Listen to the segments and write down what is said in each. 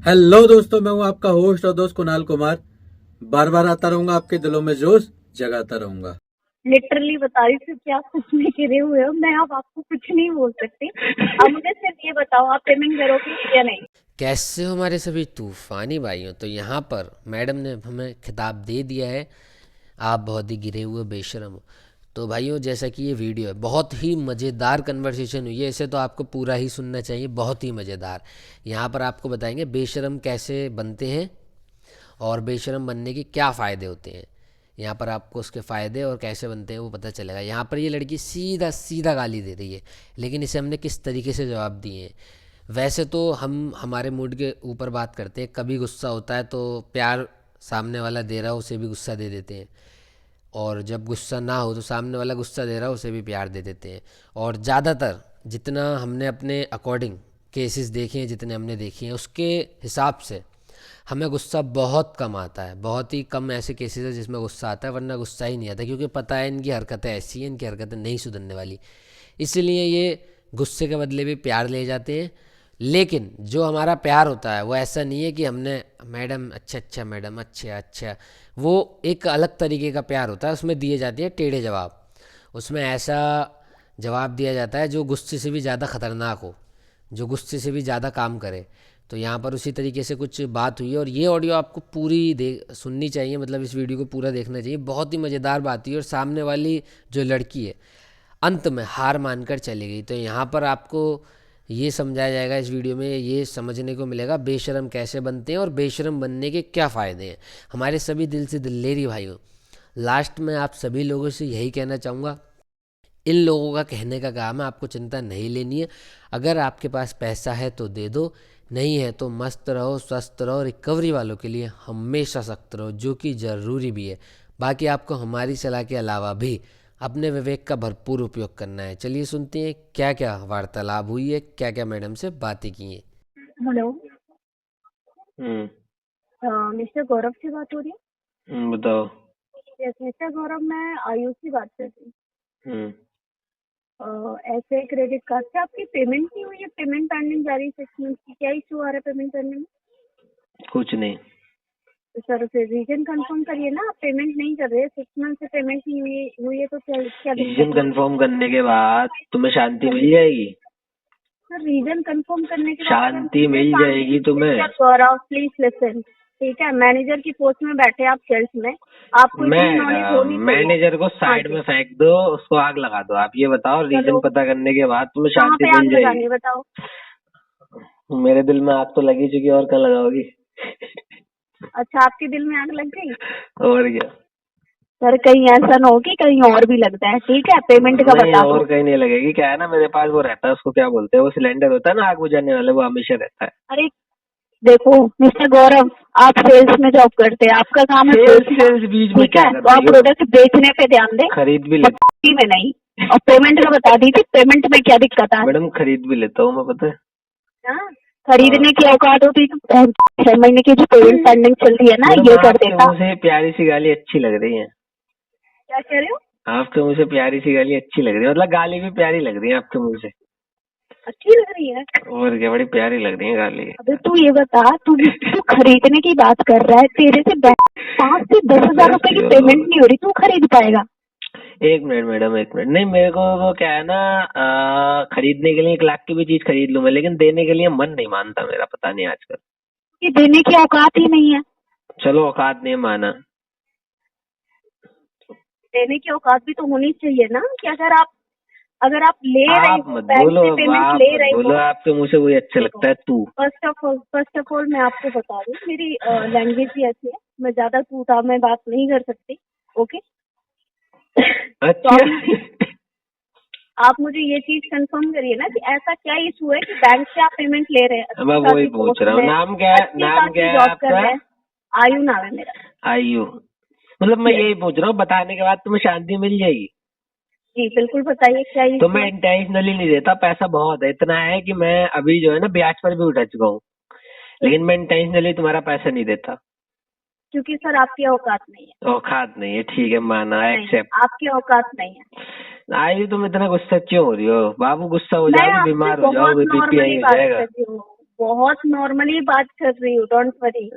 Hello दोस्तों, मैं हूं आपका होस्ट और दोस्त कुणाल कुमार। बार बार आता रहूंगा, आपके दिलों में जोश जगाता रहूंगा। लिटरली बता रही थी कि आप कुछ में गिरे हुए हो। मैं अब आपको कुछ नहीं बोल सकती। अब मुझे सिर्फ ये बताओ, आप पेमेंट करोगे या नहीं? कैसे हो हमारे सभी तूफानी भाइयों। तो यहाँ पर मैडम ने हमें खिताब दे दिया है, आप बहुत ही गिरे हुए बेशरम हो। तो भाइयों, जैसा कि ये वीडियो है, बहुत ही मज़ेदार कन्वर्सेशन हुई है, इसे तो आपको पूरा ही सुनना चाहिए, बहुत ही मज़ेदार। यहाँ पर आपको बताएंगे बेशरम कैसे बनते हैं और बेशरम बनने के क्या फ़ायदे होते हैं। यहाँ पर आपको उसके फ़ायदे और कैसे बनते हैं वो पता चलेगा। यहाँ पर ये लड़की सीधा सीधा गाली दे रही है, लेकिन इसे हमने किस तरीके से जवाब दिए हैं। वैसे तो हम हमारे मूड के ऊपर बात करते हैं, कभी गुस्सा होता है तो प्यार सामने वाला दे रहा हो उसे भी गुस्सा दे देते हैं, और जब गुस्सा ना हो तो सामने वाला गुस्सा दे रहा हो उसे भी प्यार दे देते हैं। और ज़्यादातर जितना हमने अपने अकॉर्डिंग केसेस देखे हैं, जितने हमने देखे हैं, उसके हिसाब से हमें गुस्सा बहुत कम आता है। बहुत ही कम ऐसे केसेस हैं जिसमें गुस्सा आता है, वरना गुस्सा ही नहीं आता, क्योंकि पता है इनकी हरकतें ऐसी हैं, इनकी हरकतें नहीं सुधरने वाली। इसलिए ये गुस्से के बदले भी प्यार ले जाते हैं। लेकिन जो हमारा प्यार होता है वो ऐसा नहीं है कि हमने मैडम अच्छा अच्छा, मैडम अच्छा अच्छा, वो एक अलग तरीके का प्यार होता है, उसमें दिए जाते हैं टेढ़े जवाब। उसमें ऐसा जवाब दिया जाता है जो गुस्से से भी ज़्यादा ख़तरनाक हो, जो गुस्से से भी ज़्यादा काम करे। तो यहाँ पर उसी तरीके से कुछ बात हुई है, और ये ऑडियो आपको पूरी सुननी चाहिए, मतलब इस वीडियो को पूरा देखना चाहिए। बहुत ही मज़ेदार बात हुई, और सामने वाली जो लड़की है अंत में हार मानकर चली गई। तो यहाँ पर आपको ये समझाया जाएगा इस वीडियो में, ये समझने को मिलेगा बेशरम कैसे बनते हैं और बेशरम बनने के क्या फ़ायदे हैं। हमारे सभी दिल से दिलेरी भाइयों, लास्ट में आप सभी लोगों से यही कहना चाहूँगा, इन लोगों का कहने का काम है, आपको चिंता नहीं लेनी है। अगर आपके पास पैसा है तो दे दो, नहीं है तो मस्त रहो, स्वस्थ रहो। रिकवरी वालों के लिए हमेशा सख्त रहो, जो कि ज़रूरी भी है। बाकी आपको हमारी सलाह के अलावा भी अपने विवेक का भरपूर उपयोग करना है। चलिए सुनते हैं क्या क्या वार्तालाप हुई है, क्या क्या मैडम से बातें की हैं। हेलो, हम्म मिस्टर गौरव से बात हो रही बताओ। है? यस मिस्टर गौरव, मैं आयुष से बात कर रही हम्म हूँ। ऐसे क्रेडिट कार्ड से आपकी पेमेंट नहीं हुई है, पेमेंट पेंडिंग जा रही है 6 मंथ की। क्या इशू आ रहा है पेमेंट करने में? कुछ नहीं। तो सर फिर रीजन कंफर्म करिए ना, आप पेमेंट नहीं कर रहे, 6 मंथ से पेमेंट नहीं हुई है तो क्या क्या रीजन दिक्कत है? कंफर्म करने के बाद तुम्हें शांति मिल जाएगी। सर रीजन कंफर्म करने के बाद शांति मिल जाएगी तुम्हें। गौरव प्लीज लिसन, ठीक है? मैनेजर की पोस्ट में बैठे आप सेल्स में, आपको इतनी नॉलेज होनी चाहिए। मैनेजर को साइड में फेंक दो, उसको आग लगा दो। आप ये बताओ, रीजन पता करने के बाद तुम्हें कहाँ शांति पे आग मिल लगानी जाएगी। बताओ। मेरे दिल में आग तो लगी चुकी, और क्या लगाओगी? अच्छा, आपके दिल में आग लग गई? और क्या? सर कहीं ऐसा ना हो कि कहीं और भी लगता है, ठीक है? पेमेंट का नहीं, बता दो। और कहीं नहीं लगेगी। क्या है ना, मेरे पास वो रहता है, उसको क्या बोलते हैं, वो सिलेंडर होता है ना आग बुझाने वाला, वो हमेशा रहता है। अरे देखो मिस्टर गौरव, आप सेल्स में जॉब करते हैं, आपका काम है सेल्स बीच में ठीक क्या है? कर तो आप रही हो? प्रोडक्ट बेचने पे ध्यान दें, खरीद भी लेता मक्खी में नहीं। और पेमेंट का बता दीजिए, पेमेंट में क्या दिक्कत है? मैडम, खरीद भी लेता हूँ मैं, पता है। हाँ? खरीदने की औकात होती तो 6 महीने की जो पेमेंट पेंडिंग चल रही है ना, मैडम, ये कर आपके देता। मुंह से प्यारी सी गाली अच्छी लग रही है। क्या कह रहे हो? आपके मुंह से प्यारी सी गाली अच्छी लग रही है, मतलब गाली भी प्यारी लग रही है आपके मुंह से। अच्छी लग रही है? और क्या, बड़ी प्यारी लग रही है गाली। अबे तू ये बता, तू खरीदने की बात कर रहा है, तेरे से 5 से 10,000 रुपए की पेमेंट नहीं हो रही, तू खरीद पाएगा? एक मिनट मैडम, एक मिनट। नहीं, मेरे को वो क्या है ना, खरीदने के लिए 1 लाख की भी चीज खरीद लूं मैं, लेकिन देने के लिए मन नहीं मानता मेरा, पता नहीं आजकल। कि देने की औकात ही नहीं है। चलो, औकात नहीं माना। देने की औकात भी तो होनी चाहिए ना, कि अगर आप ले रहे आप हो, मत बैंक बोलो, से पेमेंट आप ले मत रहे बोलो, हो। आपके मुंह से वही अच्छा लगता है तू। फर्स्ट ऑफ ऑल मैं आपको बता दूं, मेरी लैंग्वेज ही ऐसी है, मैं ज्यादा तू में बात नहीं कर सकती। ओके? तो अच्छा। आप मुझे ये चीज कंफर्म करिए ना कि ऐसा क्या इशू है कि बैंक से आप पेमेंट ले रहे हैं। मैं वही पूछ रहा हूँ। नाम क्या है? नाम क्या है आपका? आयु नाम है मेरा। आयु। मतलब मैं यही पूछ रहा हूँ, बताने के बाद तुम्हें शांति मिल जाएगी। जी बिल्कुल, बताइए क्या तो इशू मैं है? इंटेंशनली नहीं देता, पैसा बहुत है, इतना है कि मैं अभी जो है ना ब्याज पर भी उठा चुका हूँ, लेकिन मैं इंटेंशनली तुम्हारा पैसा नहीं देता। क्योंकि सर आपकी औकात नहीं है। औकात नहीं है, ठीक है, माना, एक्सेप्ट। आपकी औकात नहीं है। आयु, तुम इतना गुस्सा क्यों हो रही हो? बाबू गुस्सा हो जाओगे, बीमार हो जाओगे, बीपी हाई हो जाएगा। बहुत नॉर्मली बात कर रही हूँ, डोंट वरी।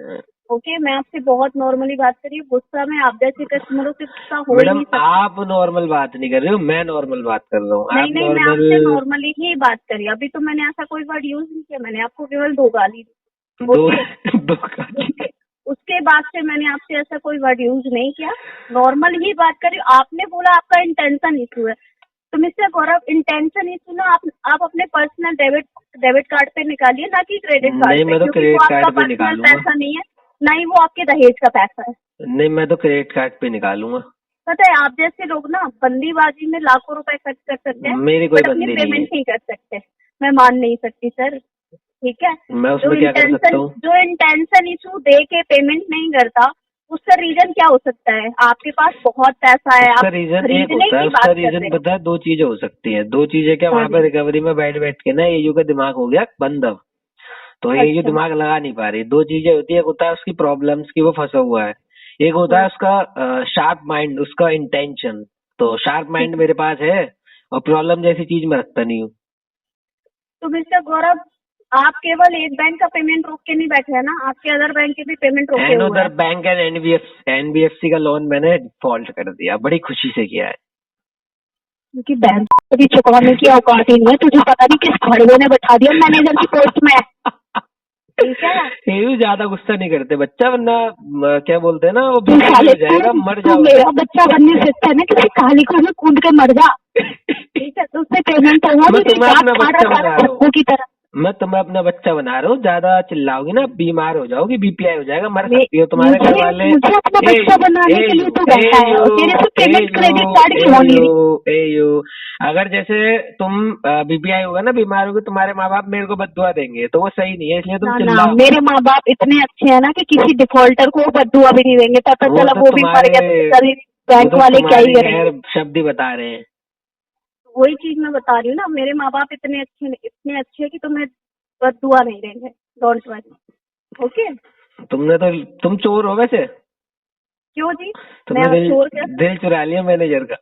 ओके, मैं आपसे बहुत नॉर्मली बात कर रही हूँ। गुस्सा में आप जैसे कस्टमरों से गुस्सा हो ही मैडम नहीं सकता। आप नॉर्मल बात नहीं कर रहे हो, मैं नॉर्मल बात कर रहा हूँ। आप नहीं नहीं, मैं नॉर्मल आपसे नॉर्मली ही बात करी। अभी तो मैंने ऐसा कोई वर्ड यूज नहीं किया, मैंने आपको केवल 2 गाली दी। दो ओके, दो गाली। उसके बाद से मैंने आपसे ऐसा कोई वर्ड यूज नहीं किया, नॉर्मल ही बात करी। आपने बोला आपका इंटेंशन इशू है, तो मिस्टर गौरव, इंटेंशन इशू ना आप अपने पर्सनल डेबिट कार्ड पे निकालिए, ना कि क्रेडिट कार्ड नहीं, पे, मैं तो क्योंकि क्रेडिट वो आपका कार्ड पे पर्सनल निकालूंगा। पैसा नहीं है, ना ही वो आपके दहेज का पैसा है। नहीं, मैं तो क्रेडिट कार्ड पे निकालूंगा। पता है, आप जैसे लोग ना बंदीबाजी में लाखों रुपए खर्च कर सकते हैं, मेरी कोई बट अपनी बंदी नहीं पेमेंट है। नहीं कर सकते। मैं मान नहीं सकती सर, ठीक है। मैं उसमें क्या कर सकता हूँ? जो इंटेंशन इशू दे के पेमेंट नहीं करता, उसका रीजन क्या हो सकता है? आपके पास बहुत पैसा है, उसका आप रीजन एक खरीदने होता है, की उसका बात कर रीजन रहे पता है, 2 चीजें हो सकती हैं। 2 चीजें क्या, हैं। हाँ वहां पे जी। रिकवरी में बैठ बैठ के ना एयू का दिमाग हो गया बंद अब। तो एयू अच्छा, दिमाग लगा नहीं पा रही। 2 चीजें होती है, एक होता है उसकी प्रॉब्लम्स की वो फंसा हुआ है, एक होता है उसका शार्प माइंड, उसका इंटेंशन। तो शार्प माइंड मेरे पास है और प्रॉब्लम जैसी चीज मैं रखता नहीं हूँ। तो मिस्टर गौरव, आप केवल एक बैंक का पेमेंट रोक के नहीं बैठे हैं ना, आपके अदर बैंक के भी पेमेंट रोके एंड हुए उधर हैं। बैंक एंड एनबीएफसी का लोन मैंने डिफॉल्ट कर दिया, बड़ी खुशी से किया है। क्योंकि बैंक को भी चुकाने की औकात ही नहीं है, तुझे पता नहीं किस खड़े ने बैठा दिया मैनेजर की पोस्ट में, ठीक है। एयू ज्यादा गुस्सा नहीं करते बच्चा, वरना क्या बोलते हैं ना, वो तू बीपीआई साले हो जाएगा, मर तू जाओगे। मेरा बच्चा बनने से अच्छा है ना किसी काली को में कूद के मर जा, ठीक है। तो उससे पेमेंट होगा, मैं मेरी तुम्हें बात अपना खा बच्चा रहा बना सारा रहा हूँ। धक्कों की तरह। मैं तुम्हें अपना बच्चा बना रहा हूँ, ज्यादा चिल्लाओगी ना बीमार हो जाओगी, बीपीआई हो जाएगा, मर मे- सकती हो। तुम्हारे घर वाले मुझे अपना बच्चा बनाने के लिए तो बैठा है, और तेरे से पेमेंट क्रेडिट कार्ड की हो नहीं रही। एयू अगर जैसे तुम बीपीआई होगा ना, बीमार होगी, तुम्हारे माँ बाप मेरे को बददुआ देंगे, तो वो सही नहीं है, इसलिए तुम ना ना, चिल्लाओ। मेरे माँ बाप इतने अच्छे हैं ना कि किसी डिफॉल्टर को बददुआ भी नहीं देंगे, पता वो चला तो वो भी मर तुम्हारे गया तो बेचारे वो बैंक तो वाले क्या ही तुम्हारे करेंगे। खैर शब्द ही बता रहे हैं। वही चीज मैं बता रही हूँ ना, मेरे माँ बाप इतने अच्छे हैं कि तुम्हें बददुआ नहीं देंगे, डोंट वरी। ओके, तुम चोर हो वैसे। क्यों जी? मैं तुमने अब चोर कैसे? दिल चुरा लिया मैनेजर का।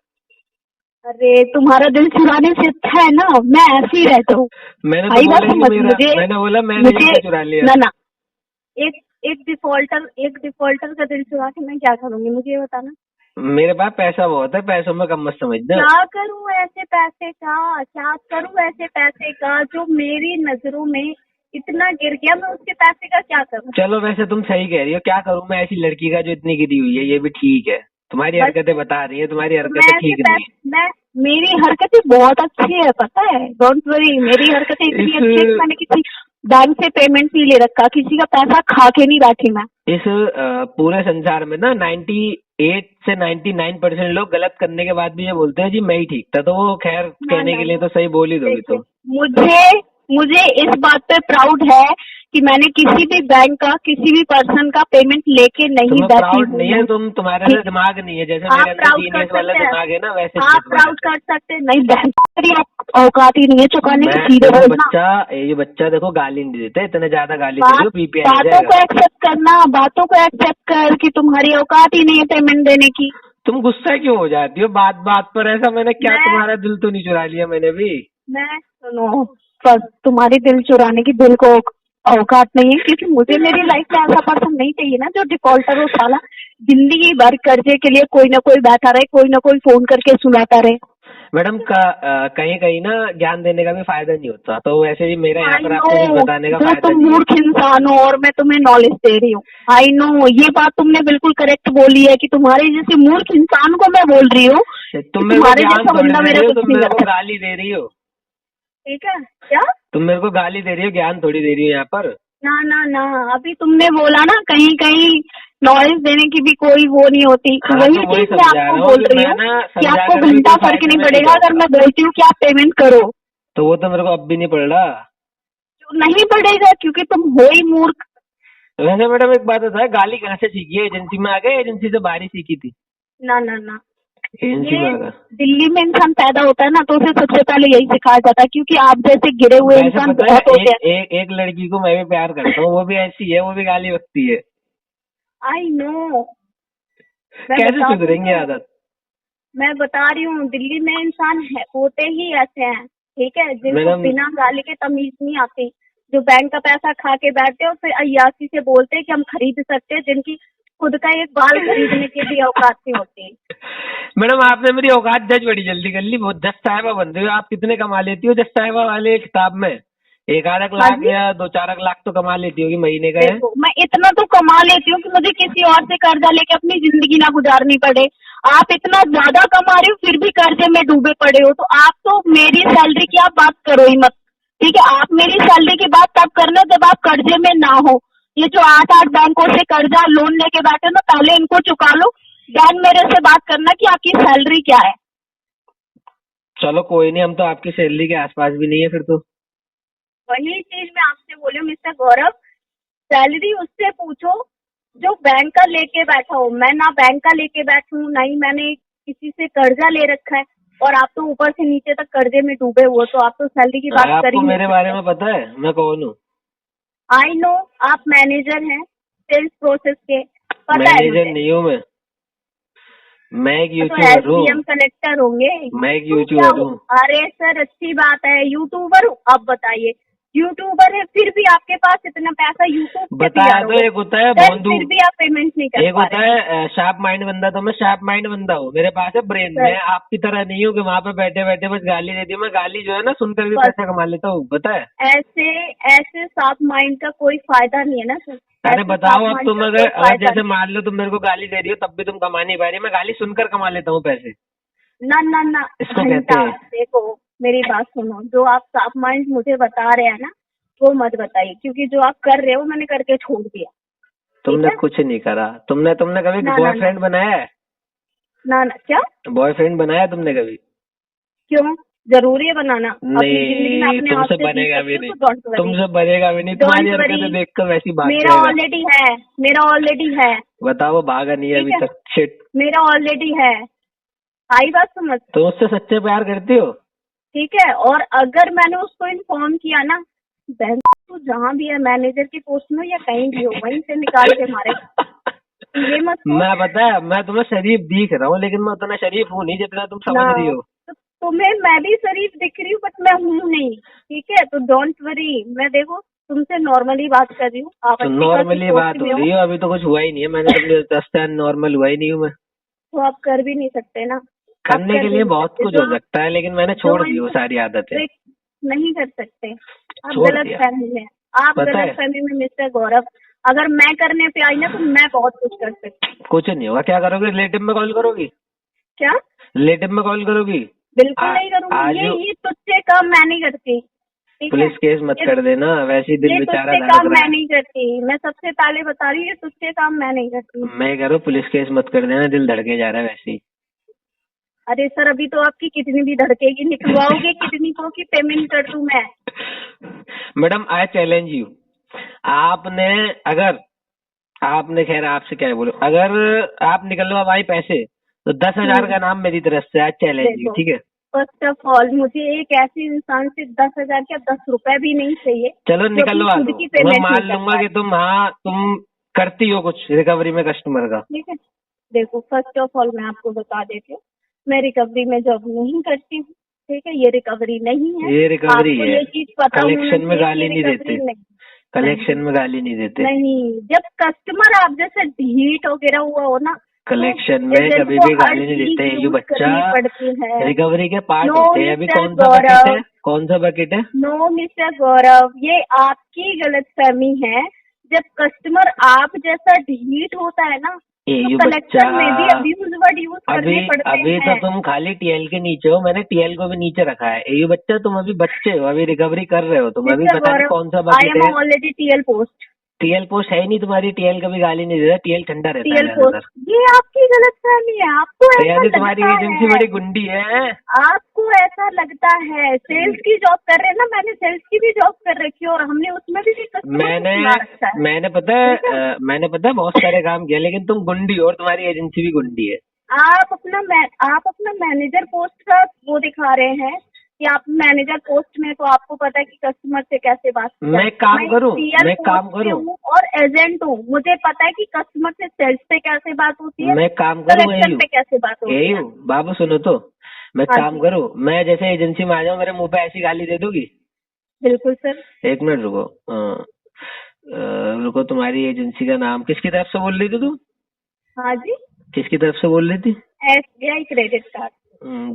अरे तुम्हारा दिल चुराने से अच्छा है ना मैं ऐसे ही रहता हूँ। मैंने तो भाई बात बोला ही समझ, मेरा, मुझे मैंने बोला मैनेजर मुझे का चुरा लिया। ना ना, एक एक डिफॉल्टर का दिल चुरा के मैं क्या करूंगी, मुझे ये बताना। मेरे पास पैसा बहुत है, पैसों में कम मत समझना। क्या करूं ऐसे पैसे का, क्या करूं ऐसे पैसे का जो मेरी नजरों में इतना गिर गया, मैं उसके पैसे का क्या करूं? चलो वैसे तुम सही कह रही हो, क्या करूं मैं ऐसी लड़की का जो इतनी गिरी हुई है, ये भी ठीक है। तुम्हारी बस हरकतें बता रही है, तुम्हारी मैं हरकतें ऐसे ठीक नहीं है। मैं मेरी हरकतें बहुत अच्छी है, पता है, डोंट वरी। मेरी हरकतें इतनी अच्छी है कि मैंने किसी बैंक से पेमेंट नहीं ले रखा, किसी का पैसा खा के नहीं बैठी मैं। इस पूरे संसार में ना 98 से 99% लोग गलत करने के बाद भी ये बोलते हैं जी मैं ही ठीक था, तो वो खैर ना कहने ना के लिए ना, तो सही बोल ही दोगी देखिए, तुम। मुझे इस बात पे प्राउड है कि मैंने किसी भी बैंक का, किसी भी पर्सन का पेमेंट लेके नहीं तुम्हें बैठी प्राउड हूँ नहीं है, मैं। तुम्हारे ठीक, अंदर दिमाग नहीं है, जैसे आप मेरे अंदर प्राउड कर जीनियस वाला सकते हैं, दिमाग है ना, वैसे नहीं है आप तुम्हारे प्राउड अंदर। कर सकते हैं। नहीं, बैंक की औकात ही नहीं है चुकाने की, सीधे देखो बोलना। ये बच्चा देखो गाली नहीं देते, इतने ज्यादा गाली दे बात रही हो बीपीआई हो बातों को जाएगा। एक्सेप्ट करना, बातों को एक्सेप्ट कर कि तुम्हारी औकात ही नहीं है पेमेंट देने की। तुम गुस्सा क्यों हो जाती हो बात बात पर? ऐसा मैंने क्या मैं तुम्हारा दिल तो नहीं चुरा लिया मैंने भी। मैं सुनो, बस तुम्हारी दिल चुराने की दिल को औकात नहीं है, क्योंकि मुझे मेरी लाइफ में ऐसा पर्सन नहीं चाहिए ना जो डिफॉल्टर हो, साला जिंदगी भर कर्जे के लिए कोई ना कोई बैठा रहे, कोई ना कोई फोन करके सुनाता रहे। मैडम कहीं कहीं ना ज्ञान देने का भी फायदा नहीं होता, तो वैसे ही मेरा यहाँ आई पर नो, आपको कुछ बताने का जो फायदा तुम नहीं है। मूर्ख इंसान हो और मैं तुम्हें नॉलेज दे रही हूँ। आई नो, ये बात तुमने बिल्कुल करेक्ट बोली है कि तुम्हारे जैसे मूर्ख इंसान को मैं बोल रही हूँ कि तुम मेरे को तुम्हारे ज्ञान जैसा थोड़ी बंदा दे मेरा रही हो, कुछ तुम नहीं मेरे कर को सकता, गाली दे रही हो। ठीक है क्या? तुम मेरे को गाली दे रही हो, ज्ञान थोड़ी दे रही हो यहाँ पर। ना ना ना, अभी तुमने बोला ना कहीं कहीं नॉलेज देने की भी कोई वो नहीं होती, हाँ, वही तो वही चीज मैं समझा आपको रहा हूँ बोल कि रही मैं हूँ ना कि समझा आपको कर भी घंटा कोई फर्क फायदा नहीं में पड़ेगा अगर जाऊंगा। मैं बोलती हूँ कि आप पेमेंट करो। तो वो तो मेरे को अब भी नहीं पड़ रहा। तो नहीं पड़ेगा क्योंकि तुम हो ही मूर्ख। वैसे मैडम एक बात होता है, गाली कहाँ से सीखी है? एजेंसी में आ गए, एजेंसी से बाहर ही सीखी थी? ना ना ना, एजेंसी में ये आ गया। दिल्ली में इंसान पैदा होता है ना तो उसे सबसे पहले यही सिखाया जाता है, क्योंकि आप जैसे गिरे हुए वैसे इंसान पता है, बहुत होते हैं। एक लड़की को मैं भी प्यार करता हूँ, वो भी ऐसी है, वो भी गाली बकती है। आई नो, कैसे सुधरेंगे आदत? मैं बता रही हूँ, दिल्ली में इंसान होते ही ऐसे हैं, ठीक है, जिनको मैडम बिना गाली के तमीज नहीं आती। जो बैंक का पैसा खा के बैठते हैं और फिर अय्यासी से बोलते हैं कि हम खरीद सकते हैं, जिनकी खुद का एक बाल खरीदने की भी औकात नहीं होती। मैडम आपने मेरी औकात जज बड़ी जल्दी कर ली, बहुत जज साहिबा बन रही हो आप। कितने कमा लेती हो जज साहिबा वाले किताब में? 1-2 हाँ लाख जी। या 2-4 लाख तो कमा लेती होगी महीने का है? देखो मैं इतना तो कमा लेती हूँ कि मुझे किसी और से कर्जा लेके अपनी जिंदगी ना गुजारनी पड़े। आप इतना ज्यादा कमा रहे हो फिर भी कर्जे में डूबे पड़े हो, तो आप तो मेरी सैलरी की आप बात करो ही मत। ठीक है, आप मेरी सैलरी की बात तब करना जब आप कर्जे में ना हो। ये जो 8-8 बैंकों से कर्जा लोन लेके बैठे हो ना, पहले इनको चुका लो, देन मेरे से बात करना कि आपकी सैलरी क्या है। चलो कोई नहीं, हम तो आपकी सैलरी के आसपास भी नहीं है फिर तो। वही चीज मैं आपसे बोली हूँ मिस्टर गौरव, सैलरी उससे पूछो जो बैंक का लेके बैठा हो। मैं ना बैंक का लेके बैठूं, ना ही मैंने किसी से कर्जा ले रखा है, और आप तो ऊपर से नीचे तक कर्जे में डूबे हुए, तो आप तो सैलरी की बात कर आपको ही नहीं मेरे बारे में पता है मैं कौन हूँ? आई नो, आप मैनेजर हैं सेल्स प्रोसेस के, पता है मैनेजर मुझे। नहीं हूँ मैं एक तो यूट्यूबर हूँ। एसडीएम कलेक्टर होंगे। मैं एक तो क्या यूट्यूबर हो? हूँ। अरे सर अच्छी बात है, यूट्यूबर हूँ। अब बताइए, यूट्यूबर है फिर भी आपके पास इतना पैसा यूट्यूब से भी आ बताया रहा तो, एक होता है then भोंदू, फिर भी आप पेमेंट नहीं कर एक पा होता रहे। है शार्प माइंड बंदा। तो मैं शार्प माइंड बंदा हूँ, मेरे पास है ब्रेन। सर। मैं आपकी तरह नहीं हूँ कि वहाँ पे बैठे बैठे बस गाली देती हूँ। मैं गाली जो है ना सुनकर भी बस। पैसा कमा लेता हूँ, पता है? ऐसे ऐसे साफ माइंड का कोई फायदा नहीं है ना सर। अरे ऐसे बताओ, साफ अब माइंड तुम का अगर कोई फायदा जैसे नहीं। मान लो तुम मेरे को गाली दे रही हो तब भी तुम कमा नहीं पा रही। मैं गाली सुनकर कमा लेता हूँ पैसे। ना ना ना, इसको कहते घंटा हैं। देखो मेरी बात सुनो, जो आप साफ माइंड मुझे बता रहे हैं ना वो मत बताइए, क्योंकि जो आप कर रहे हो मैंने करके छोड़ दिया। तुमने है? कुछ नहीं करा। तुमने कभी ना ना ना बॉयफ्रेंड बनाया है? ना ना, क्या बॉयफ्रेंड बनाया तुमने कभी? क्यों जरूरी है बनाना? अपनी जिंदगी में नहीं, अपने आप तुमसे से जी बनेगा भी सकती नहीं। हूँ, तो डोंट वरी। तुमसे बनेगा भी नहीं। तुम्हारी डोंट वरी, हरकतें देखकर वैसी भाग मेरा जाएगा। ऑलरेडी है, मेरा ऑलरेडी है। बताओ, वो भागा नहीं है ठीक अभी है, तक। शिट। मेरा ऑलरेडी है। आई बात समझ? तो उससे सच्चे प्यार करती हो? ठीक है, और अगर मैंने उसको इन्फॉर्म किया ना, बहन तू जहाँ भी है मैनेजर की पोस्ट में या कहीं भी हो वहीं से निकाल के मारे। तू ये मत सोच मैं पता है, मैं तुम्हें शरीफ दिख रहा हूँ लेकिन मैं उतना शरीफ हूँ नहीं जितना तुम ना, समझ रही हो। तो तुम्हें मैं भी शरीफ दिख रही हूँ बट मैं हूँ नहीं। ठीक है, तो डोंट वरी, मैं देखो तुमसे नॉर्मली बात कर रही हूँ, आप तो अच्छी खासी नॉर्मली पोस्ट बात में हो हो, रही है, अभी तो कुछ हुआ ही नहीं है। मैंने तुमने दस्ता नॉर्मल हुआ ही नहीं हूँ मैं। तो आप कर भी नहीं सकते ना। आप करने कर के भी लिए नहीं बहुत सकते, कुछ जो हो सकता है लेकिन मैंने छोड़ दी वो सारी आदतें। नहीं कर सकते। आप छोड़ गलत दिया। फहमी में, आप पता गलत है, फहमी में मिस्टर गौरव। अगर मैं करने पे आई ना तो मैं बहुत कुछ कर सकती हूँ। कुछ नहीं होगा। क्या करोगे? रिलेटिव में कॉल करोगी? क्या? रिलेटिव में कॉल करोगी? बिल्कुल नहीं करूंगी। आज ये तुझसे काम मैं नहीं करती। ठीक है, पुलिस केस मत कर देना, वैसे ही दिल ये बेचारा तुझसे धड़क काम रहा मैं है। नहीं करती। मैं सबसे पहले बता रही हूँ, ये तुझसे काम मैं नहीं करती। मैं कह रहा हूँ पुलिस केस मत कर देना, दिल धड़के जा रहा है वैसे ही। अरे सर, अभी तो आपकी किडनी भी धड़केगी। निकलवाओगे किडनी को कि पेमेंट कर दूं मैं? Madam I challenge you. आपने अगर आपने खैर आपसे क्या बोलो, अगर आप निकलवाई पैसे तो 10,000 का नाम मेरी तरफ से। आज चैलेंज यू, देखो, ठीक है? फर्स्ट ऑफ ऑल मुझे एक ऐसे इंसान से 10,000 क्या 10 रुपए भी नहीं चाहिए चलो जो अपनी निकलवा खुद दो, की मैं पेमेंट मान नहीं कर लूंगा पा कि रही। तुम करती हो कुछ रिकवरी में कस्टमर का। ठीक है, देखो फर्स्ट ऑफ ऑल मैं आपको बता देती हूँ, मैं रिकवरी में जॉब नहीं करती हूँ। ठीक है, ये रिकवरी नहीं है। ये रिकवरी आपको है। ये चीज पता होना कलेक्शन में चाहिए, गाली ये नहीं रिकवरी देते। नहीं। कलेक्शन में गाली नहीं देते। नहीं, जब कस्टमर आप जैसे ढीठ वगैरह हुआ हो ना, कलेक्शन तो में एजेंट कभी को भी हर गाली नहीं चीज देते। ये यूज बच्चा करनी पड़ती है। रिकवरी के पार्ट नो होते हैं। अभी मिस्टर कौन सा बकेट है? गौरव, कौन सा बकेट है? नो मिस्टर गौरव, ये आपकी गलतफहमी है। जब कस्टमर आप जैसा ढीठ होता है ना, तो ये कलेक्शन में भी बच्चा अब्यूज वर्ड यूज करने पड़ते अभी तो हैं। तुम खाली टीएल के नीचे हो, मैंने टीएल को भी नीचे रखा है। ये बच्चा तुम अभी बच्चे हो, अभी रिकवरी कर रहे हो तुम। अभी मिस्टर पता नहीं गौरव, कौन सा आई बकेट एम है। Already TL post. TL post है ही नहीं तुम्हारी। टीएल कभी गाली नहीं देता। टीएल ठंडा रहता है टीएल ज्यादातर। पोस्ट, ये आपकी गलतफहमी है। आपको तो ऐसा यानी तुम्हारी लगता एजेंसी है, बड़ी गुंडी है। आपको ऐसा लगता है। सेल्स की जॉब कर रहे हैं ना, मैंने सेल्स की भी जॉब कर रखी है और हमने उसमें भी कस्टमर मैंने सुना रखा है। मैंने पता है मैंने पता है बहुत सारे काम किया, लेकिन तुम गुंडी हो और तुम्हारी एजेंसी भी गुंडी है। आप अपना मैनेजर पोस्ट का वो दिखा रहे हैं कि आप मैनेजर पोस्ट में, तो आपको पता है कि कस्टमर से कैसे बात करनी है। मैं काम करूं, CL मैं काम पोस्ट पे करूं, हूँ और एजेंट हूँ। मुझे पता है कि कस्टमर से सेल्स पे कैसे बात होती है, मैं काम करूं, यही कलेक्शन हूँ, पे कैसे बात होती यही है। हूँ। बाबू सुनो तो, मैं हाँ काम जी। करूं, मैं जैसे एजेंसी में आ जाऊं, मेरे मुंह पे ऐसी गाली दे दोगी? बिल्कुल सर। एक मिनट रुको। रुको, तुम्हारी एजेंसी का नाम किसकी तरफ से बोल रही थी तुम? हाँ जी, किसकी तरफ से बोल रही थी? SBI credit card. हम्म,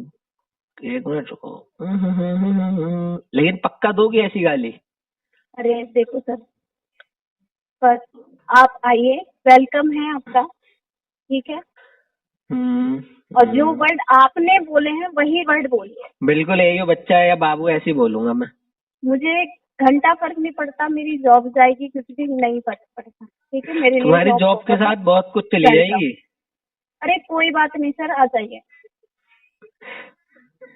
एक मिनट रुको। लेकिन पक्का दोगी ऐसी गाली? अरे देखो सर, बस आप आइए, वेलकम है आपका, ठीक है। और जो वर्ड आपने बोले हैं वही वर्ड बोलिए। बिल्कुल, यही हो, बच्चा है या बाबू, ऐसे ही बोलूंगा मैं। मुझे घंटा फर्क नहीं पड़ता, मेरी जॉब जाएगी, कुछ भी नहीं फर्क पड़ता, ठीक है। मेरे लिए तुम्हारी जॉब जॉब के बहुत साथ बहुत कुछ चली welcome। जाएगी। अरे कोई बात नहीं सर, आ जाइए।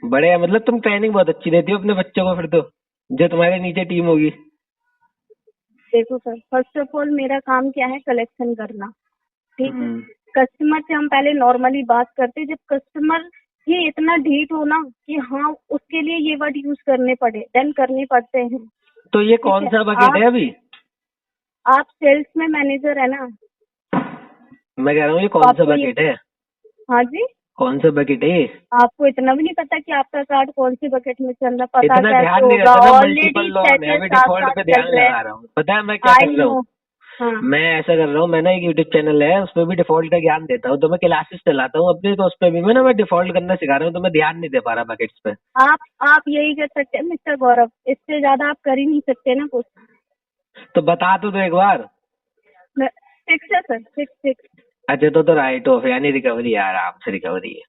बड़े मतलब तुम ट्रेनिंग बहुत अच्छी देती हो अपने बच्चों को, फिर तो जो तुम्हारे नीचे टीम होगी। देखो सर, फर्स्ट ऑफ ऑल मेरा काम क्या है, कलेक्शन करना, ठीक है। हम्म, कस्टमर से हम पहले नॉर्मली बात करते, जब कस्टमर ही इतना ढीठ हो ना कि हाँ उसके लिए ये वर्ड यूज करने पड़े, देन करने पड़ते हैं। तो ये ठीक कौन है, सा बकेट है अभी? आप सेल्स में मैनेजर है ना, मैं कह रहा हूँ ये कौन सा आपको ये, बकेट है? हाँ जी, कौन सा बकेट है ये? आपको इतना भी नहीं पता कि आपका कार्ड कौन सी बकेट में चल रहा, पता इतना कैसे ध्यान नहीं होगा? रहता ना, ऑलरेडी मल्टीपल लोन है, स्टेटस अभी साथ डिफॉल्ट साथ पे चल ध्यान रहे लगा हैं। रहा हूँ। पता है मैं क्या आई कर रहा नो। हूँ? हाँ, मैं ऐसा कर रहा हूँ, मैं ना एक यूट्यूब चैनल है, उस पर भी डिफॉल्ट का ज्ञान देता हूँ। तो मैं क्लासेस चलाता हूँ अपने, तो उस पर भी मैं डिफॉल्ट करना सिखा रहा हूँ। तो मैं ध्यान नहीं दे पा रहा बकेट्स पे। आप यही कर सकते हैं मिस्टर गौरव, इससे ज्यादा आप कर ही नहीं सकते ना कुछ। तो बता तो दो एक बार। फिक्स है सर, फिक्स फिक्स। अच्छा, तो राइट ऑफ यानी रिकवरी है, आराम से रिकवरी है।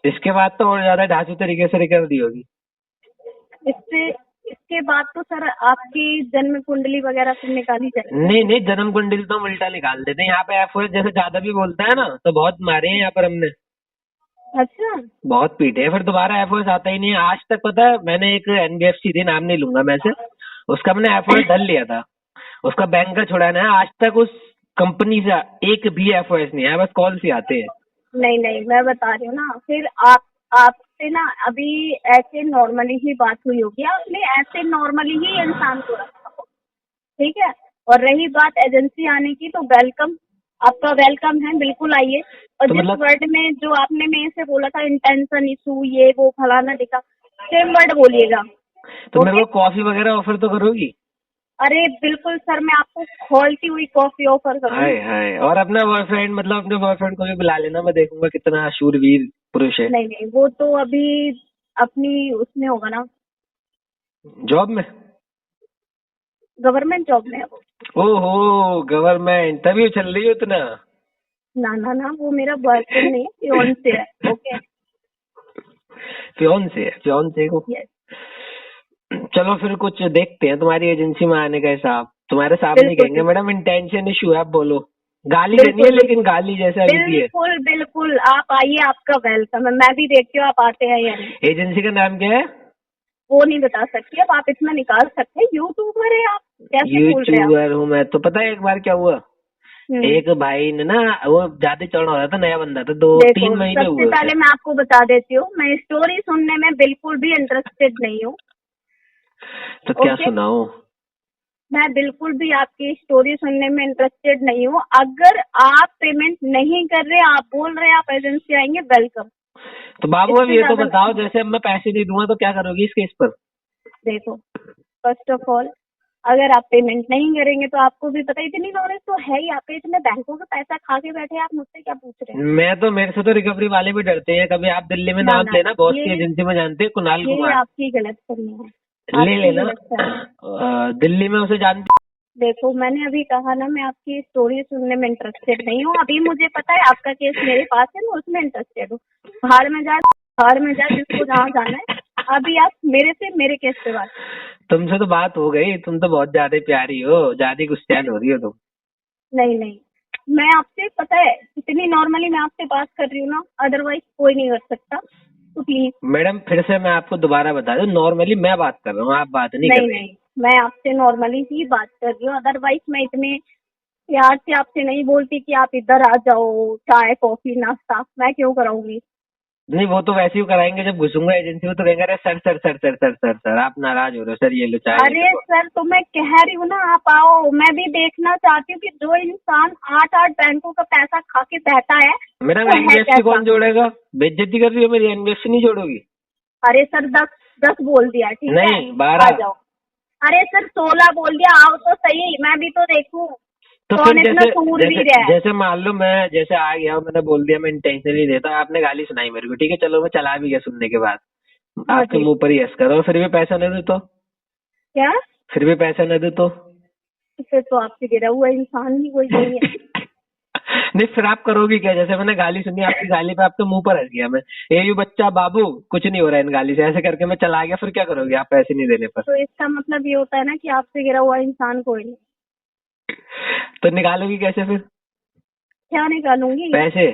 इसके बाद तो और ज्यादा ढांचू तरीके से रिकवरी होगी। इससे इसके बाद तो सर आपकी जन्म कुंडली वगैरह फिर निकाली जाएगी। नहीं नहीं, जन्म कुंडली तो हम उल्टा निकाल देते हैं। यहाँ पे एफओएस जैसे ज्यादा भी बोलता है ना, तो बहुत मारे हैं यहाँ पर हमने, अच्छा, बहुत पीटे हैं, फिर दोबारा एफओएस आता ही नहीं है। आज तक पता है, मैंने एक एनबीएफसी थी, नाम नहीं लूंगा मैं से, उसका मैंने एफओएस धर लिया था, उसका बैंक का छुड़ाना है। आज तक उस कंपनी से एक भी एफओएस नहीं आया, बस कॉल से आते हैं। नहीं नहीं, मैं बता रही हूँ ना, फिर आपसे ना अभी ऐसे नॉर्मली ही बात हुई होगी, आपने ऐसे नॉर्मली ही इंसान को रखा हो, ठीक है। और रही बात एजेंसी आने की, तो वेलकम, आपका वेलकम है, बिल्कुल आइए। और तो जिस मतलब वर्ड में जो आपने मेरे से बोला था, इंटेंशन इशू, ये वो फलाना दिखा, सेम वर्ड बोलिएगा। तो मेरे ओके, को कॉफी वगैरह ऑफर तो करोगी? अरे बिल्कुल सर, मैं आपको खौलती हुई कॉफी ऑफर करूंगी। हाय हाय, और अपना बॉयफ्रेंड, मतलब अपने बॉयफ्रेंड को भी बुला लेना, मैं देखूंगा कितना शूरवीर पुरुष है। नहीं नहीं, वो तो अभी अपनी उसमें होगा ना, जॉब में? गवर्नमेंट जॉब में है वो। ओहो, गवर्नमेंट, तभी चल रही हो इतना। ना ना ना, वो मेरा बॉयफ्रेंड नहीं है, फियोंसे है। ओके, फियोंसे को। यस, चलो फिर कुछ देखते हैं तुम्हारी एजेंसी में आने का हिसाब। तुम्हारे सामने बिल्कुल कहेंगे मैडम इंटेंशन इशू है, आप बोलो। गाली देनी है, बिल्कुल लेकिन गाली जैसे अभी दी है। बिल्कुल बिल्कुल, आप आइए, आपका वेलकम है। मैं भी देखती हूँ आप आते हैं या नहीं। एजेंसी का नाम क्या है? वो नहीं बता सकती, अब आप इतना निकाल सकते हैं, यूट्यूबर है आप, कैसे बोल रहे हैं आप? यूट्यूबर हूँ मैं तो। पता है एक बार क्या हुआ, हम्म, एक भाई ने ना, वो ज्यादा चढ़ा हो रहा था, नया बंदा था, देखो 2-3 महीने सबसे हुए पहले उसे। मैं आपको बता देती हूँ, मैं स्टोरी सुनने में बिल्कुल भी इंटरेस्टेड नहीं हूँ। तो क्या ओके, सुनाओ? मैं बिल्कुल भी आपकी स्टोरी सुनने में इंटरेस्टेड नहीं हूँ। अगर आप पेमेंट नहीं कर रहे, आप बोल रहे हैं आप एजेंसी आएंगे, वेलकम। तो बाबू अब इससे ये तो ज्यादा बताओ, जैसे अब मैं पैसे नहीं दूंगा तो क्या करोगी इस केस पर? देखो, फर्स्ट ऑफ ऑल अगर आप पेमेंट नहीं करेंगे तो आपको भी पता, इतनी नॉलेज तो है ही, आपके इतने बैंकों का पैसा खा के बैठे हैं, आप मुझसे क्या पूछ रहे हैं? मैं तो, मेरे से तो रिकवरी वाले भी डरते हैं। कभी आप दिल्ली में ना नाम ना लेना, ना, बॉस की ये एजेंसी में जानते हैं, कुणाल ये कुमार, आपकी गलत फहमी है, ले आपकी लेना। गलत फहमी है। दिल्ली में उसे जानते। देखो, मैंने अभी कहा ना, मैं आपकी स्टोरी सुनने में इंटरेस्टेड नहीं हूँ। अभी मुझे पता है आपका केस मेरे पास है, मैं उसमें इंटरेस्टेड हूँ। बाहर में जा, जिसको जहाँ जाना है। अभी आप मेरे से मेरे केस पे बात। तुमसे तो बात हो गई, तुम तो बहुत ज्यादा प्यारी हो, ज्यादा गुस्सैल हो रही हो तुम। नहीं नहीं, मैं आपसे, पता है इतनी नॉर्मली मैं आपसे बात कर रही हूँ ना, अदरवाइज कोई नहीं कर सकता, तो प्लीज। मैडम फिर से मैं आपको दोबारा बता दूं, नॉर्मली मैं बात कर रहा हूँ, आप बात नहीं कर नहीं रही। नहीं, मैं आपसे नॉर्मली ही बात कर रही हूँ, अदरवाइज मैं इतने प्यार से आपसे नहीं बोलती कि आप इधर आ जाओ, चाय कॉफी नाश्ता मैं क्यों कराऊंगी? नहीं, वो तो वैसे ही कराएंगे, जब घुसूंगा एजेंसी में तो कहेंगे अरे sir sir sir sir sir sir sir, आप नाराज हो रहे हो सर, ये लो चाय, ये अरे लो। सर, तो मैं कह रही हूँ ना, आप आओ। मैं भी देखना चाहती हूँ कि जो इंसान 8-8 बैंकों का पैसा खा के बैठा है मेरा वो है एनबीएफसी कैसा। कौन जोड़ेगा? बेइज्जती कर रही हो मेरी, एनबीएफसी नहीं जोड़ोगी? अरे सर, 10 10 बोल दिया, ठीक है? नहीं, 12। आ जाओ। अरे सर 16 बोल दिया, आओ तो सही, मैं भी तो देखूं तो कौन फिर इतना सूर भी रहा है। जैसे मान लो मैं जैसे आ गया हूँ, मैंने बोल दिया मैं इंटेंशनली देता, आपने गाली सुनाई मेरे को, ठीक है चलो मैं चला भी गया सुनने के बाद, हाँ आपके जी। मुंह पर ही हंस करो, फिर भी पैसा न दे तो, क्या? फिर भी पैसा न दे तो फिर तो आपसे गिरा हुआ इंसान ही कोई नहीं है। नहीं फिर आप करोगी क्या? जैसे मैंने गाली सुनी, आपकी गाली पे आपके मुंह पर हंस गया मैं, ए यू बच्चा बाबू कुछ नहीं हो रहा है इन गाली से, ऐसे करके मैं चला गया, फिर क्या करोगे आप पैसे नहीं देने पर? तो इसका मतलब ये होता है ना कि आपसे गिरा हुआ इंसान कोई नहीं। तो निकालोगी कैसे फिर क्या निकालूंगी? पैसे?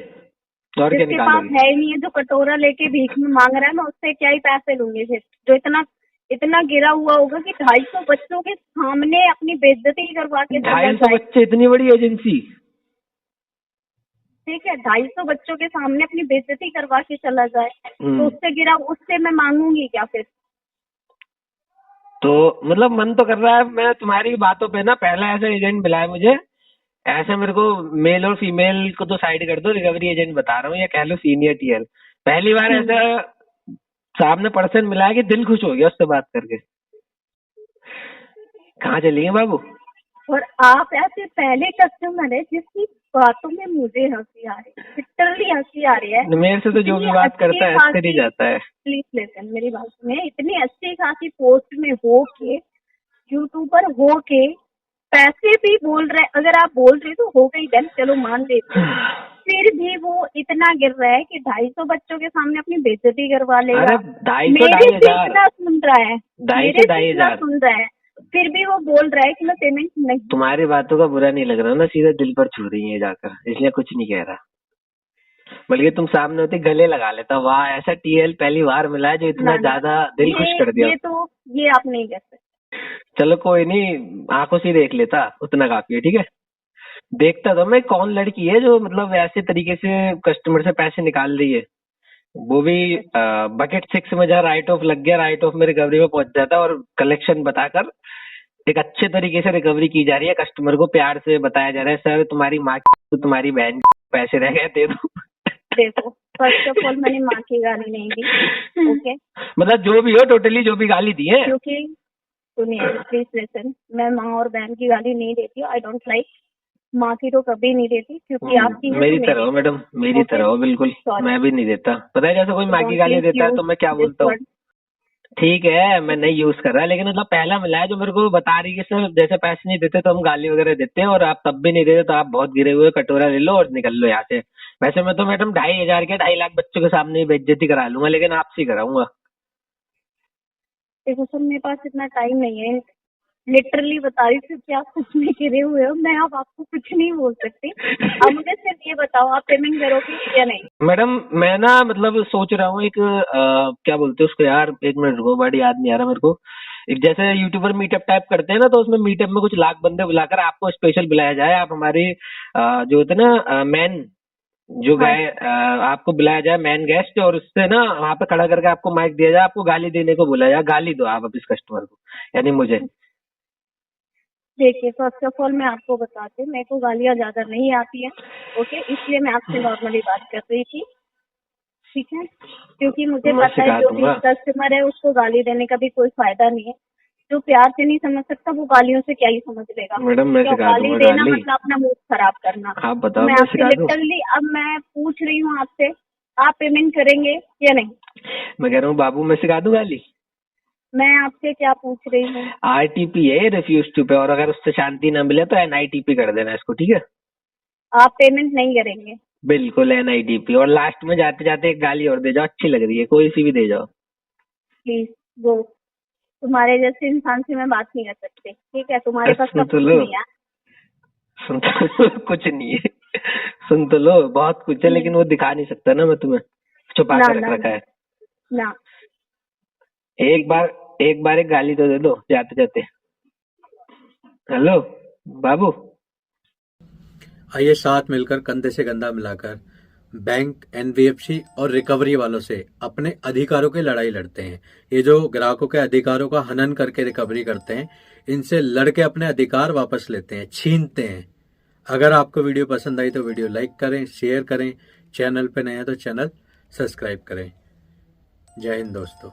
और क्या जिसके पास निकालोगी? है ही नहीं है, जो कटोरा लेके भीख में मांग रहा है, मैं उससे क्या ही पैसे लूंगी फिर? जो इतना इतना गिरा हुआ होगा कि 250 बच्चों के सामने अपनी बेइज्जती करवा के चला 250 जाए। बच्चे, इतनी बड़ी एजेंसी? ठीक है, 250 बच्चों के सामने अपनी बेइज्जती करवा के चला जाए, हम्म। तो उससे मैं मांगूंगी क्या फिर? तो मतलब मन तो कर रहा है, मैं तुम्हारी बातों पे ना, पहला ऐसा एजेंट मिला है मुझे, ऐसे मेरे को मेल और फीमेल को तो साइड कर दो, रिकवरी एजेंट बता रहा हूँ, या कह लो सीनियर टीएल, पहली बार ऐसा सामने पर्सन मिला है कि दिल खुश हो गया उससे बात करके। कहाँ चलिए बाबू? और आप ऐसे पहले कस्टमर है जिसकी बातों में मुझे हंसी आ रही है, लिटरली हंसी आ रही है। मेरे से तो जो भी बात करता है ऐसे ही जाता है। प्लीज लिसन, मेरी बात सुनिए। इतनी अच्छी खासी पोस्ट में हो के, यूट्यूबर हो के पैसे भी बोल रहे, अगर आप बोल रहे तो हो गई, देन चलो मान लेते, फिर भी वो इतना गिर रहा है कि 250 बच्चों के सामने अपनी बेइज्जती करवा लेगा। अरे 250 मेरे से 2,500 इतना सुन रहा है, 250 मेरे से इतना 2,500 सुन रहा है, फिर भी वो बोल रहा है कि मैं पेमेंट नहीं। तुम्हारी बातों का बुरा नहीं लग रहा ना, सीधा दिल पर छू रही है जाकर, इसलिए कुछ नहीं कह रहा, बल्कि तुम सामने होती गले लगा लेता, वाह ऐसा टीएल पहली बार मिला है जो इतना ना, ना, ज्यादा दिल खुश कर दिया। ये आप नहीं कर सकते। चलो कोई नहीं, आंखों से देख लेता, उतना काफी है, ठीक है? देखता तो मैं कौन लड़की है जो मतलब ऐसे तरीके से कस्टमर से पैसे निकाल रही है, वो भी बकेट 6 में, जहाँ राइट ऑफ लग गया, राइट ऑफ में रिकवरी में पहुंच जाता, और कलेक्शन बताकर एक अच्छे तरीके से रिकवरी की जा रही है, कस्टमर को प्यार से बताया जा रहा है, सर तुम्हारी माँ तो तुम्हारी बहन पैसे रह गए दे दो। देखो, फर्स्ट ऑफ ऑल मैंने माँ की गाली नहीं दी, ओके? मतलब जो भी हो, टोटली जो भी गाली दी है, क्योंकि सुनिए प्लीज लिसन, मैं माँ और बहन की गाली नहीं देती, आई डोंट लाइक। माँ की तो कभी नहीं देती, क्योंकि आपकी है मेरी तो तरह हो मैडम, मेरी तरह हो बिल्कुल। मैं भी नहीं देता, पता है जैसे कोई माँ की गाली देता है तो मैं क्या बोलता हूँ, ठीक है मैं नहीं यूज कर रहा, लेकिन मतलब पहला मिला है जो मेरे को बता रही है कि सर जैसे पैसे नहीं देते तो हम गाली वगैरह देते हैं, और आप तब भी नहीं देते तो आप बहुत गिरे हुए, कटोरा ले लो और निकल लो यहाँ से। वैसे मैं तो मैडम 2,500 के 2.5 लाख बच्चों के सामने ही बेइज्जती करा लूंगा, लेकिन आपसे ही कराऊंगा। देखो सर, मेरे पास इतना टाइम नहीं है, लिटरली बता रही थी कि आप कुछ नहीं गिरे हुए हो, मैं अब आपको कुछ नहीं बोल सकती। अब मुझे सिर्फ ये बताओ, आप पेमेंट करोगे या नहीं? मैडम मैं ना मतलब सोच रहा हूँ एक क्या बोलते हैं उसको यार, एक मिनट रुको, वर्ड याद नहीं आ रहा मेरे को। एक जैसे यूट्यूबर मीटअप टाइप करते हैं ना, तो उसमें मीटअप में कुछ लाख बंदे बुलाकर आपको स्पेशल बुलाया जाए, आप हमारी जो होते हैं ना मैन जो हाँ। गए, आपको बुलाया जाए मैन गेस्ट, और उससे ना वहाँ पे खड़ा करके आपको माइक दिया जाए, आपको गाली देने को बोला जाए, गाली दो आप अब इस कस्टमर को, यानी मुझे। देखिए, फर्स्ट ऑफ ऑल मैं आपको बताती हूँ, मेरे को गालियाँ ज्यादा नहीं आती है, ओके? इसलिए मैं आपसे नॉर्मली बात कर रही थी, ठीक है? क्योंकि मुझे मैं पता है सिखा जो भी दूंगा कस्टमर है उसको गाली देने का भी कोई फायदा नहीं है। जो प्यार से नहीं समझ सकता वो गालियों से क्या ही समझ लेगा? मैडम, मैं तो सिखा गाली दूंगा देना गाली। मतलब अपना मूड खराब करना। आप तो बताओ, मैं मैं आपसे सिखा दूं? लिटरली अब मैं पूछ रही हूँ आपसे, आप पेमेंट करेंगे या नहीं? मैं कह रहा हूँ बाबू, मैं सिखा दूं गाली? मैं आपसे क्या पूछ रही हूँ? आरटीपी है, रिफ्यूज टू पे, और अगर उससे शांति ना मिले तो एनआईटीपी कर देना इसको, ठीक है? आप पेमेंट नहीं करेंगे? बिल्कुल एनआईटीपी, और लास्ट में जाते जाते एक गाली और दे जाओ, अच्छी लग रही है, कोई सी भी दे जाओ। Please go. तुम्हारे जैसे इंसान से मैं बात नहीं कर सकती, ठीक है? तुम्हारे पास सुन सब तो कुछ लो, नहीं है। सुन तो लो, कुछ नहीं है, सुन तो लो, बहुत कुछ है, लेकिन वो दिखा नहीं सकता ना मैं तुम्हें, छुपा ना के रख ना रखा है। ना। एक बार एक गाली तो दे दो जाते जाते। हेलो बाबू। आइए साथ मिलकर कंधे से कंधा मिलाकर बैंक, एनबीएफसी और रिकवरी वालों से अपने अधिकारों की लड़ाई लड़ते हैं। ये जो ग्राहकों के अधिकारों का हनन करके रिकवरी करते हैं, इनसे लड़के अपने अधिकार वापस लेते हैं, छीनते हैं। अगर आपको वीडियो पसंद आई तो वीडियो लाइक करें, शेयर करें, चैनल पे नए हैं तो चैनल सब्सक्राइब करें। जय हिंद दोस्तों।